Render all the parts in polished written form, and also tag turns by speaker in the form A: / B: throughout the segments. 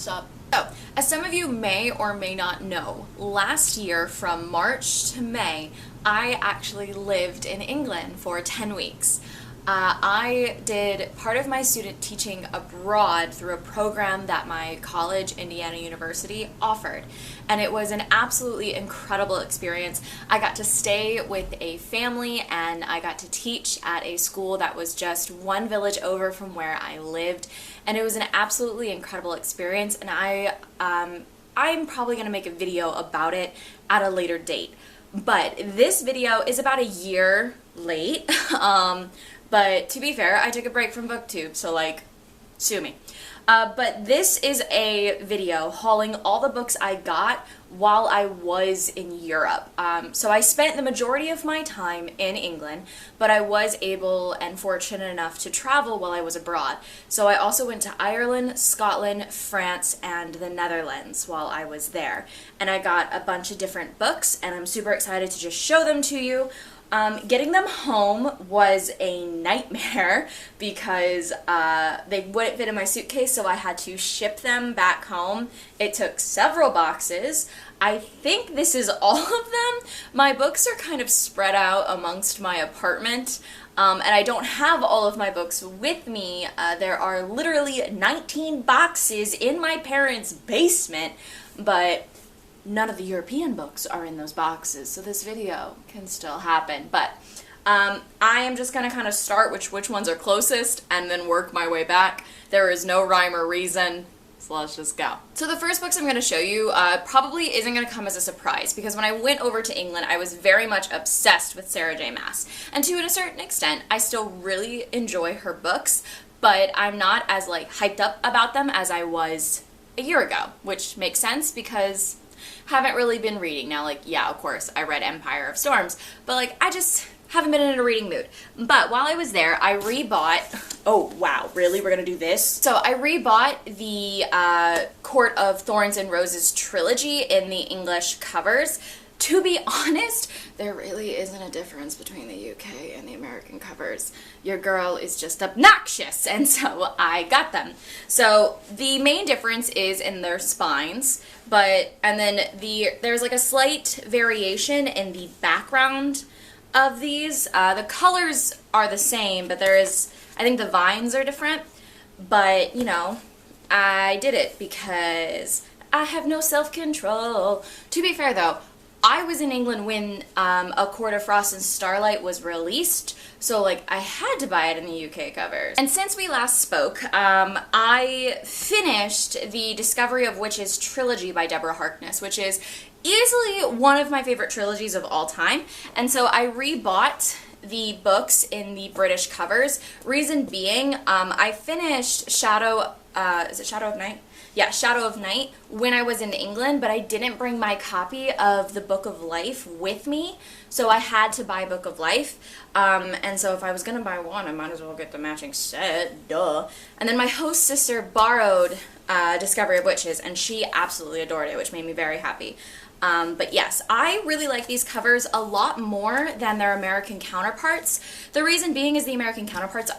A: Sup? So, as some of you may or may not know, last year from March to May, I actually lived in England for 10 weeks. I did part of my student teaching abroad through a program that my college, Indiana University, offered. And it was an absolutely incredible experience. I got to stay with a family and I got to teach at a school that was just one village over from where I lived. And it was an absolutely incredible experience, and I'm probably going to make a video about it at a later date. But this video is about a year late. But to be fair, I took a break from BookTube, so like, sue me. But this is a video hauling all the books I got while I was in Europe. So I spent the majority of my time in England, but I was able and fortunate enough to travel while I was abroad. So I also went to Ireland, Scotland, France, and the Netherlands while I was there. And I got a bunch of different books, and I'm super excited to just show them to you. Getting them home was a nightmare because they wouldn't fit in my suitcase, so I had to ship them back home. It took several boxes. I think this is all of them. My books are kind of spread out amongst my apartment, and I don't have all of my books with me. There are literally 19 boxes in my parents' basement, but none of the European books are in those boxes, so this video can still happen. But I am just going to kind of start which ones are closest and then work my way back. There is no rhyme or reason, so let's just go. So the first books I'm going to show you probably isn't going to come as a surprise, because when I went over to England, I was very much obsessed with Sarah J. Maas. And to a certain extent, I still really enjoy her books, but I'm not as like hyped up about them as I was a year ago, which makes sense because haven't really been reading. Now, like, yeah, of course, I read Empire of Storms, but like, I just haven't been in a reading mood. But while I was there, I rebought, oh wow, really, we're gonna do this? So I rebought the Court of Thorns and Roses trilogy in the English covers. To be honest, there really isn't a difference between the UK and the American covers. Your girl is just obnoxious, and so I got them. So the main difference is in their spines, and then there's like a slight variation in the background of these. The colors are the same, but I think the vines are different. But, you know, I did it because I have no self-control. To be fair though, I was in England when A Court of Frost and Starlight was released, so like I had to buy it in the UK covers. And since we last spoke, I finished the Discovery of Witches trilogy by Deborah Harkness, which is easily one of my favorite trilogies of all time. And so I rebought the books in the British covers. Reason being, I finished Shadow of Night? Yeah, Shadow of Night when I was in England, but I didn't bring my copy of the Book of Life with me, so I had to buy Book of Life. And so if I was going to buy one, I might as well get the matching set, duh. And then my host sister borrowed Discovery of Witches, and she absolutely adored it, which made me very happy. But yes, I really like these covers a lot more than their American counterparts. The reason being is the American counterparts,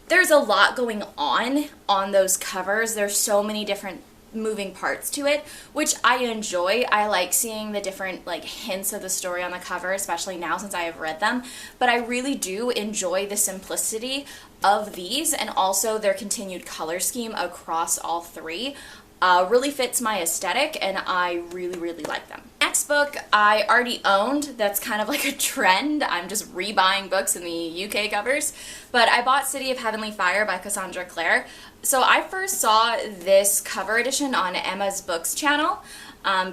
A: there's a lot going on those covers. There's so many different moving parts to it, which I enjoy. I like seeing the different like hints of the story on the cover, especially now since I have read them. But I really do enjoy the simplicity of these, and also their continued color scheme across all three. Really fits my aesthetic, and I really, really like them. Next book I already owned. That's kind of like a trend. I'm just rebuying books in the UK covers. But I bought City of Heavenly Fire by Cassandra Clare. So I first saw this cover edition on Emma's Books channel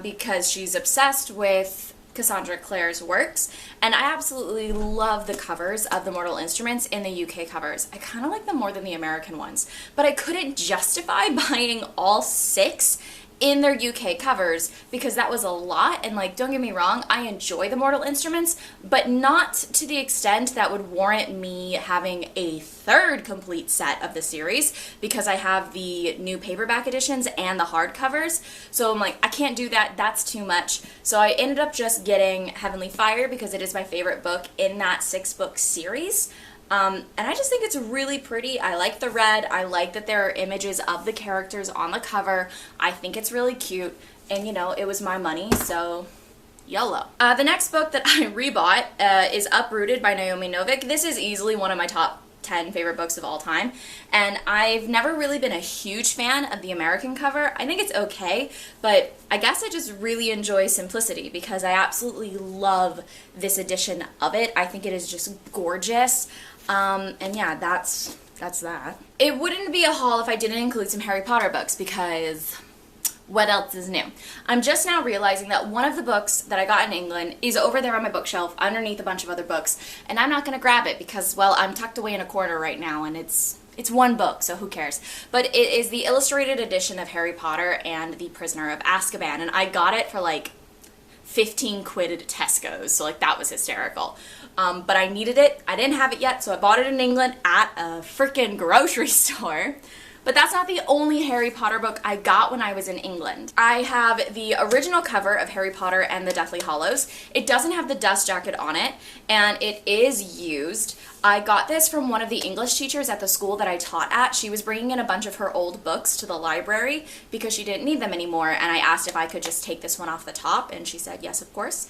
A: because she's obsessed with Cassandra Clare's works, and I absolutely love the covers of the Mortal Instruments in the UK covers. I kind of like them more than the American ones, but I couldn't justify buying all 6 in their UK covers because that was a lot. And like, don't get me wrong, I enjoy the Mortal Instruments, but not to the extent that would warrant me having a 3rd complete set of the series, because I have the new paperback editions and the hardcovers. So I'm like, I can't do that, that's too much. So I ended up just getting Heavenly Fire because it is my favorite book in that 6-book series. And I just think it's really pretty. I like the red. I like that there are images of the characters on the cover. I think it's really cute. And, you know, it was my money, so YOLO. The next book that I rebought is Uprooted by Naomi Novik. This is easily one of my top 10 favorite books of all time, and I've never really been a huge fan of the American cover. I think it's okay, but I guess I just really enjoy simplicity because I absolutely love this edition of it. I think it is just gorgeous, and yeah, that's that. It wouldn't be a haul if I didn't include some Harry Potter books because what else is new? I'm just now realizing that one of the books that I got in England is over there on my bookshelf underneath a bunch of other books, and I'm not going to grab it because, well, I'm tucked away in a corner right now, and it's one book, so who cares? But it is the illustrated edition of Harry Potter and the Prisoner of Azkaban, and I got it for like 15 quid at Tesco's, so like that was hysterical. But I needed it. I didn't have it yet, so I bought it in England at a freaking grocery store. But that's not the only Harry Potter book I got when I was in England. I have the original cover of Harry Potter and the Deathly Hallows. It doesn't have the dust jacket on it, and it is used. I got this from one of the English teachers at the school that I taught at. She was bringing in a bunch of her old books to the library because she didn't need them anymore, and I asked if I could just take this one off the top, and she said yes, of course.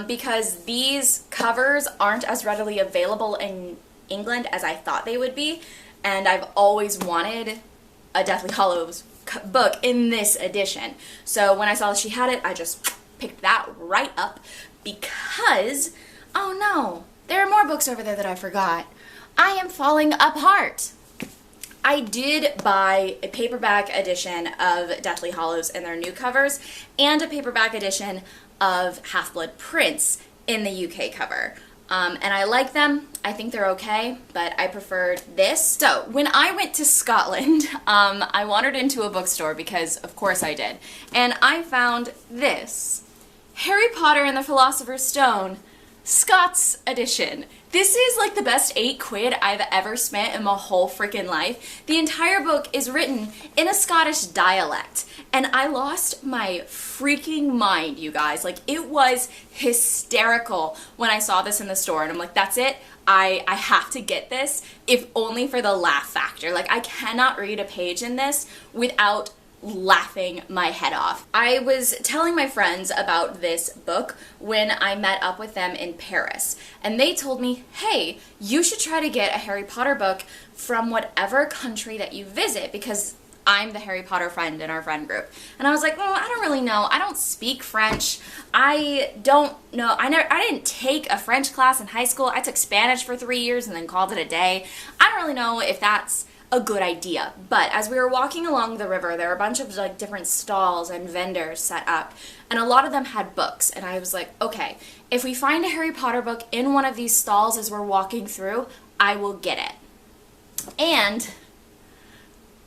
A: Because these covers aren't as readily available in England as I thought they would be, and I've always wanted a Deathly Hallows book in this edition. So when I saw that she had it, I just picked that right up because, oh no, there are more books over there that I forgot. I am falling apart. I did buy a paperback edition of Deathly Hallows and their new covers, and a paperback edition of Half-Blood Prince in the UK cover. And I like them. I think they're okay, but I preferred this. So when I went to Scotland, I wandered into a bookstore because of course I did, and I found this, Harry Potter and the Philosopher's Stone, Scots edition. This is like the best 8 quid I've ever spent in my whole freaking life. The entire book is written in a Scottish dialect, and I lost my freaking mind, you guys. Like, it was hysterical when I saw this in the store, and I'm like, that's it. I have to get this, if only for the laugh factor. Like, I cannot read a page in this without laughing my head off. I was telling my friends about this book when I met up with them in Paris, and they told me, hey, you should try to get a Harry Potter book from whatever country that you visit, because I'm the Harry Potter friend in our friend group. And I was like, well, I don't really know. I don't speak French. I don't know. I didn't take a French class in high school. I took Spanish for 3 years and then called it a day. I don't really know if that's a good idea. But as we were walking along the river, there were a bunch of like different stalls and vendors set up, and a lot of them had books, and I was like, okay, if we find a Harry Potter book in one of these stalls as we're walking through, I will get it. And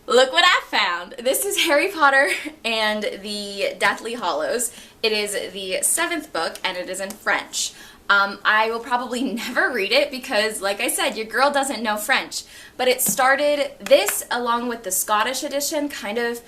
A: look what I found. This is Harry Potter and the Deathly Hallows. It is the 7th book, and it is in French. I will probably never read it because, like I said, your girl doesn't know French. But it started, this along with the Scottish edition, kind of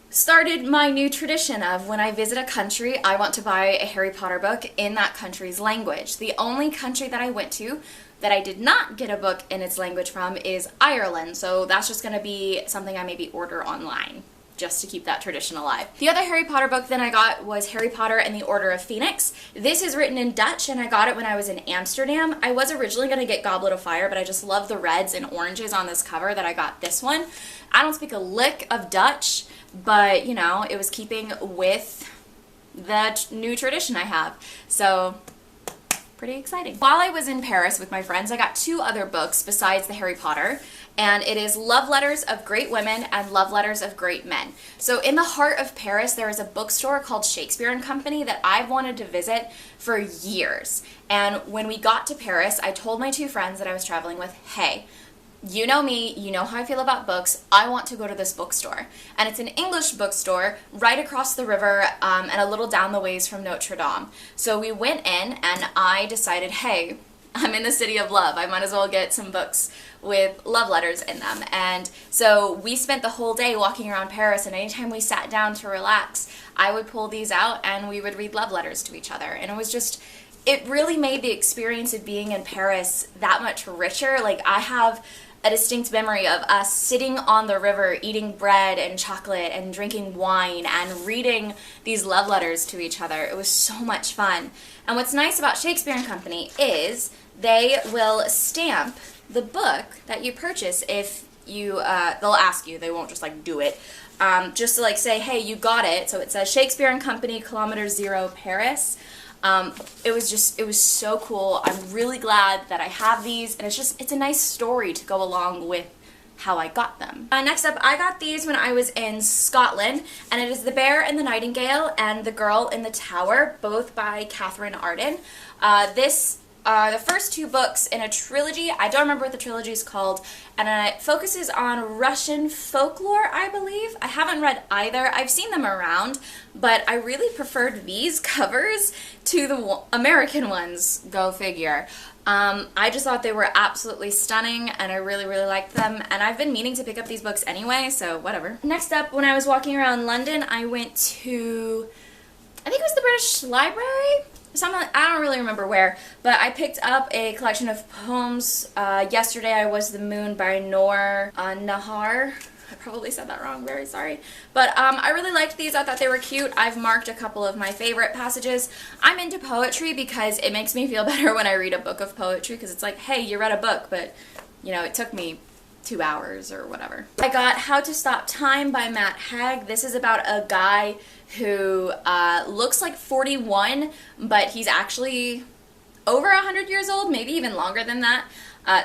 A: started my new tradition of when I visit a country, I want to buy a Harry Potter book in that country's language. The only country that I went to that I did not get a book in its language from is Ireland, so that's just going to be something I maybe order online, just to keep that tradition alive. The other Harry Potter book that I got was Harry Potter and the Order of Phoenix. This is written in Dutch, and I got it when I was in Amsterdam. I was originally going to get Goblet of Fire, but I just love the reds and oranges on this cover that I got this one. I don't speak a lick of Dutch, but, you know, it was keeping with the new tradition I have. So, pretty exciting. While I was in Paris with my friends, I got 2 other books besides the Harry Potter, and it is Love Letters of Great Women and Love Letters of Great Men. So in the heart of Paris, there is a bookstore called Shakespeare and Company that I've wanted to visit for years. And when we got to Paris, I told my 2 friends that I was traveling with, hey, you know me, you know how I feel about books, I want to go to this bookstore. And it's an English bookstore right across the river and a little down the ways from Notre Dame. So we went in, and I decided, hey, I'm in the city of love, I might as well get some books with love letters in them. And so we spent the whole day walking around Paris, and anytime we sat down to relax, I would pull these out and we would read love letters to each other. And it was just, it really made the experience of being in Paris that much richer. Like, I have a distinct memory of us sitting on the river eating bread and chocolate and drinking wine and reading these love letters to each other. It was so much fun. And what's nice about Shakespeare and Company is they will stamp the book that you purchase if you, they'll ask you, they won't just like do it, just to like say, hey, you got it. So it says Shakespeare and Company, Kilometer Zero, Paris. It was so cool. I'm really glad that I have these, and it's a nice story to go along with how I got them. Next up, I got these when I was in Scotland, and it is The Bear and the Nightingale and The Girl in the Tower, both by Catherine Arden. This are the first two books in a trilogy. I don't remember what the trilogy is called, and it focuses on Russian folklore, I believe. I haven't read either. I've seen them around, but I really preferred these covers to the American ones, go figure. I just thought they were absolutely stunning, and I really, really liked them, and I've been meaning to pick up these books anyway, so whatever. Next up, when I was walking around London, I went to, I think it was the British Library? Something, I don't really remember where, but I picked up a collection of poems. Yesterday I Was the Moon by Noor Nahar. I probably said that wrong, very sorry. But I really liked these. I thought they were cute. I've marked a couple of my favorite passages. I'm into poetry because it makes me feel better when I read a book of poetry, because it's like, hey, you read a book, but you know, it took me 2 hours or whatever. I got How to Stop Time by Matt Haig. This is about a guy who looks like 41, but he's actually over 100 years old, maybe even longer than that,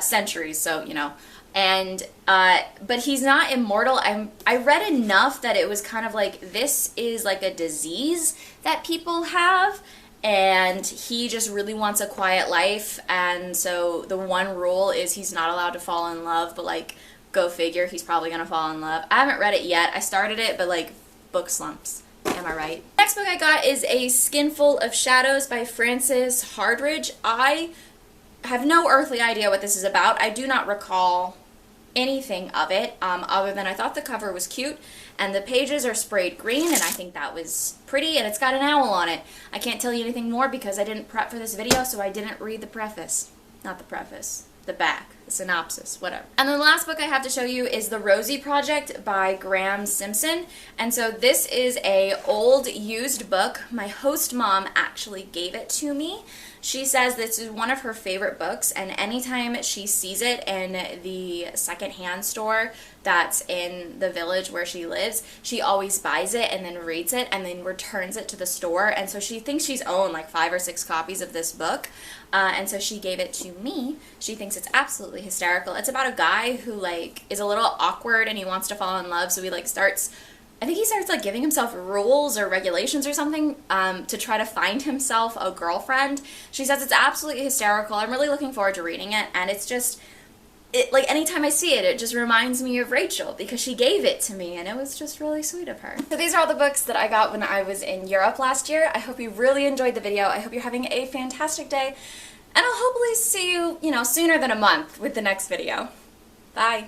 A: centuries, so, you know. And, but he's not immortal. I read enough that it was kind of like, this is like a disease that people have, and he just really wants a quiet life, and so the one rule is he's not allowed to fall in love, but like, go figure, he's probably gonna fall in love. I haven't read it yet. I started it, but like, book slumps. Am I right? Next book I got is A Skinful of Shadows by Frances Hardridge. I have no earthly idea what this is about. I do not recall anything of it, other than I thought the cover was cute, and the pages are sprayed green, and I think that was pretty, and it's got an owl on it. I can't tell you anything more because I didn't prep for this video, so I didn't read the preface. Not the preface. The back. The synopsis. Whatever. And then the last book I have to show you is The Rosie Project by Graham Simpson. And so this is a old used book. My host mom actually gave it to me. She says this is one of her favorite books, and anytime she sees it in the secondhand store that's in the village where she lives, she always buys it and then reads it and then returns it to the store. And so she thinks she's owned like 5 or 6 copies of this book, and so she gave it to me. She thinks it's absolutely hysterical. It's about a guy who like is a little awkward and he wants to fall in love, so he like starts, I think he starts like giving himself rules or regulations or something to try to find himself a girlfriend. She says it's absolutely hysterical. I'm really looking forward to reading it, and it's just, like anytime I see it, it just reminds me of Rachel because she gave it to me, and it was just really sweet of her. So these are all the books that I got when I was in Europe last year. I hope you really enjoyed the video. I hope you're having a fantastic day, and I'll hopefully see you, you know, sooner than a month with the next video. Bye.